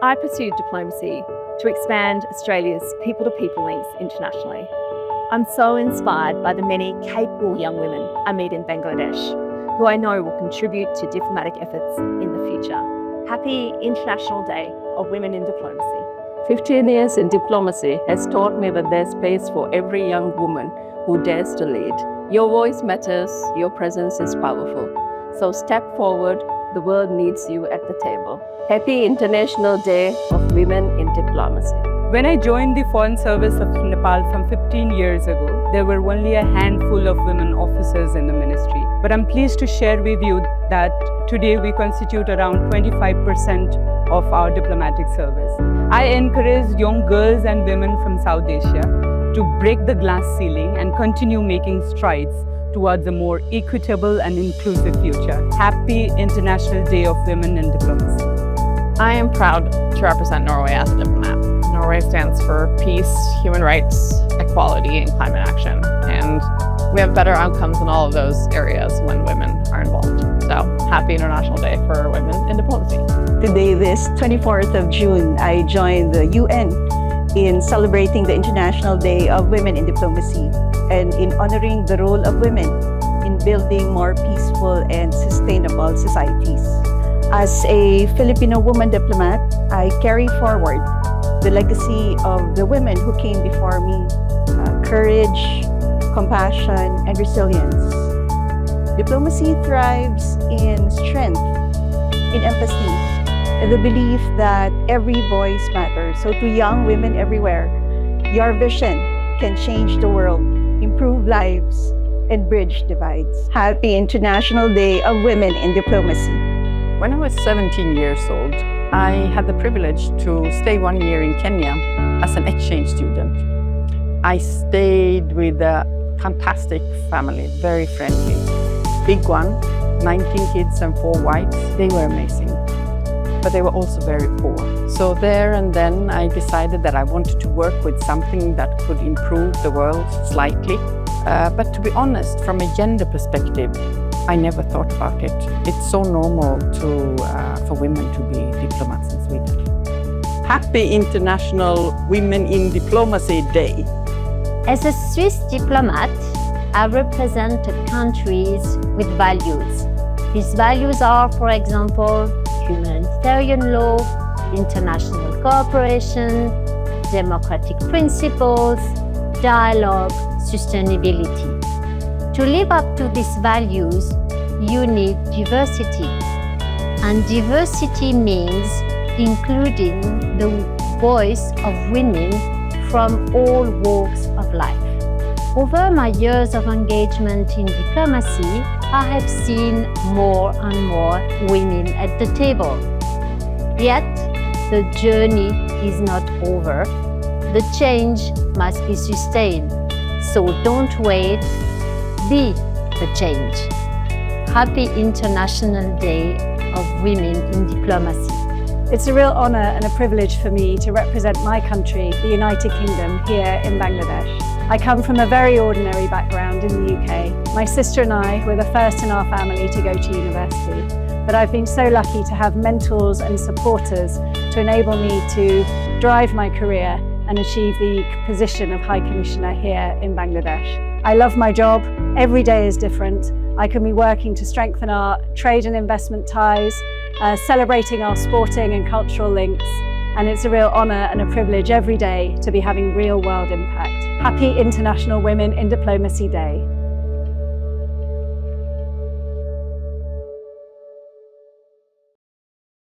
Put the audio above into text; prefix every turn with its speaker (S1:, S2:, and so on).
S1: I pursued diplomacy to expand Australia's people-to-people links internationally. I'm so inspired by the many capable young women I meet in Bangladesh, who I know will contribute to diplomatic efforts in the future. Happy International Day of Women in Diplomacy.
S2: 15 years in diplomacy has taught me that there's space for every young woman who dares to lead. Your voice matters, your presence is powerful. So step forward, the world needs you at the table. Happy International Day of Women in Diplomacy.
S3: When I joined the Foreign Service of Nepal some 15 years ago, there were only a handful of women officers in the ministry. But I'm pleased to share with you that today we constitute around 25% of our diplomatic service. I encourage young girls and women from South Asia to break the glass ceiling and continue making strides towards a more equitable and inclusive future. Happy International Day of Women in Diplomacy.
S4: I am proud to represent Norway as a diplomat. Norway stands for peace, human rights, equality, and climate action. And we have better outcomes in all of those areas when women are involved. So, happy International Day for Women in Diplomacy.
S5: Today, this 24th of June, I joined the UN in celebrating the International Day of Women in Diplomacy and in honoring the role of women in building more peaceful and sustainable societies. As a Filipino woman diplomat, I carry forward the legacy of the women who came before me, courage, compassion, and resilience. Diplomacy thrives in strength, in empathy, and the belief that every voice matters. So to young women everywhere, your vision can change the world, improve lives, and bridge divides. Happy International Day of Women in Diplomacy.
S6: When I was 17 years old, I had the privilege to stay 1 year in Kenya as an exchange student. I stayed with a fantastic family, very friendly. Big one, 19 kids and 4 wives. They were amazing, but they were also very poor. So there and then I decided that I wanted to work with something that could improve the world slightly. But to be honest, from a gender perspective, I never thought about it. It's so normal for women to be diplomats in Sweden. Happy International Women in Diplomacy Day.
S7: As a Swiss diplomat, I represent countries with values. These values are, for example, humanitarian law, international cooperation, democratic principles, dialogue, sustainability. To live up to these values, you need diversity. And diversity means including the voice of women from all walks of life. Over my years of engagement in diplomacy, I have seen more and more women at the table. Yet, the journey is not over. The change must be sustained. So don't wait, be the change. Happy International Day of Women in Diplomacy.
S8: It's a real honour and a privilege for me to represent my country, the United Kingdom, here in Bangladesh. I come from a very ordinary background in the UK. My sister and I were the first in our family to go to university, but I've been so lucky to have mentors and supporters to enable me to drive my career and achieve the position of High Commissioner here in Bangladesh. I love my job. Every day is different. I can be working to strengthen our trade and investment ties, celebrating our sporting and cultural links, and it's a real honour and a privilege every day to be having real world impact. Happy International Women in Diplomacy Day.